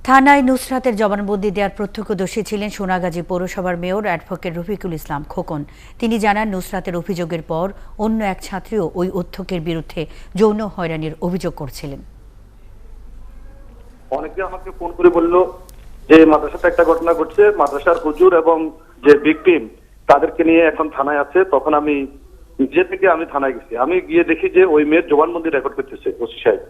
থানায় নুসরাতের জবানবন্দি দেওয়ার প্রত্যক্ষদর্শী ছিলেন সোনাগাজী পৌরসভার মেয়র অ্যাডভোকেট রফিকুল ইসলাম খোকন। তিনি জানান, নুসরাতের অভিযোগের পর অন্য এক ছাত্রীও ওই অধ্যক্ষের বিরুদ্ধে যৌন হয়রানির অভিযোগ করছিলেন। অনেকে আমাকে ফোন করে বলল যে মাদ্রাসাতে একটা ঘটনা ঘটছে, মাদ্রাসার হুজুর এবং যে ভিকটিম তাদেরকে নিয়ে এখন থানায় আছে। তখন আমি নিজে থেকে থানায় গেছি। আমি গিয়ে দেখি যে ওই মেয়ের জবানবন্দি রেকর্ড করতেছে ওসি সাহেব।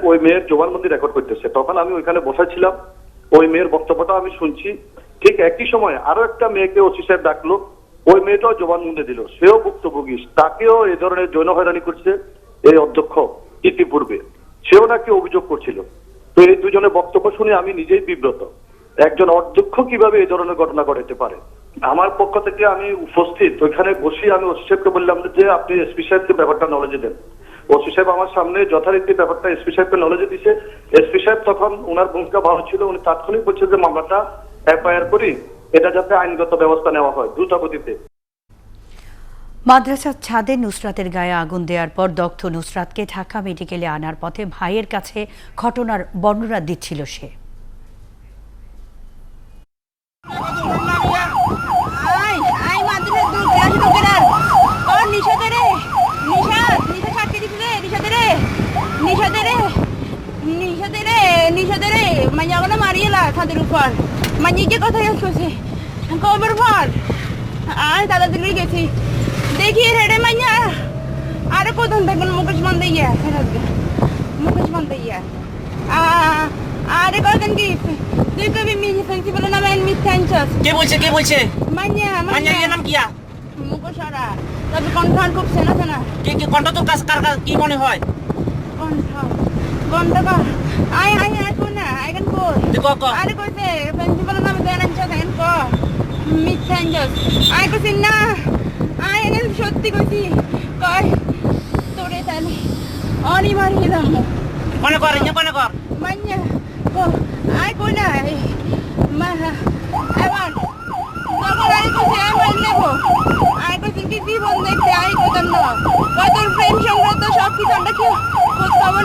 ওই মেয়ের জবানবন্দি রেকর্ড করতেছে। তখন আমি ওইখানে বসাছিলাম, ওই মেয়ের বক্তব্যটা আমি শুনছি। ঠিক একই সময় আরো একটা মেয়েকে ওসি সাহেব ডাকলো, ওই মেয়েটাও জবানবন্দি দিল, সেও ভুক্তভোগী, তাকেও এই ধরনের যৌন হয়রানি করছে এই অধ্যক্ষ ইতিপূর্বে, সেও নাকি অভিযোগ করছিল। তো এই দুজনের বক্তব্য শুনে আমি নিজেই বিব্রত, একজন অধ্যক্ষ কিভাবে এই ধরনের ঘটনা ঘটাতে পারে। আমার পক্ষ থেকে আমি উপস্থিত ওইখানে বসি, আমি ওসি সাহেবকে বললাম যে আপনি এসপি সাহেবকে ব্যাপারটা নলেজে দেন। ওসি সাহেব আমার সামনে যথারীতি ব্যাপারটা এসপি সাহেবকে নলেজে দিছে। এসপি সাহেব তখন ওনার ভূমিকা ভালো ছিল, উনি তাৎক্ষণিক বলছে যে মামলাটা এফআইআর করি, এটা যাতে আইনগত ব্যবস্থা নেওয়া হয় দ্রুত গতিতে। মাদ্রাসার ছাদে নুসরাতের গায়ে আগুন দেওয়ার পর দগ্ধ নুসরাতকে ঢাকা মেডিকেলে আনার পথে ভাইয়ের কাছে ঘটনার বর্ণনা দিচ্ছিল সে। ছাদের উপর মাইকে কথা করছে কবর পর আর দাদা দিল্লি গেছি দেখি রেডে মাইয়া আরে কোথাও দেখবেন মুকেশ বন্ধ ইয়া মুকেশ বন্ধ ইয়া আরে কতদিন কি তুই কবি মিনি ফেন্সি বলে না মেন মিস সেন্টার কে বলছে মাইয়া এর নাম কি মুকেশ আরা তবে কনফার্ম খুব সেনা না কি কণ্ঠ তো কার কি মনে হয় কণ্ঠ কর আয় কোন না আই ক্যান কো আরে কইছে প্রিন্সিপাল নাম দেন দেন কো মিস সেন্টার আই কইছি না আই এনে সত্যি কইছি কই তোরে তানি অনি মারিলাম মনে কর মাইয়া কো আই কই না মা এবার তখন আই কইছি আমি নেবো আই কইছি কি জীবন দেখতে আই কইতাম না কত প্রেম সংক্রান্ত সব কিছু আমরা কি খোঁজ খবর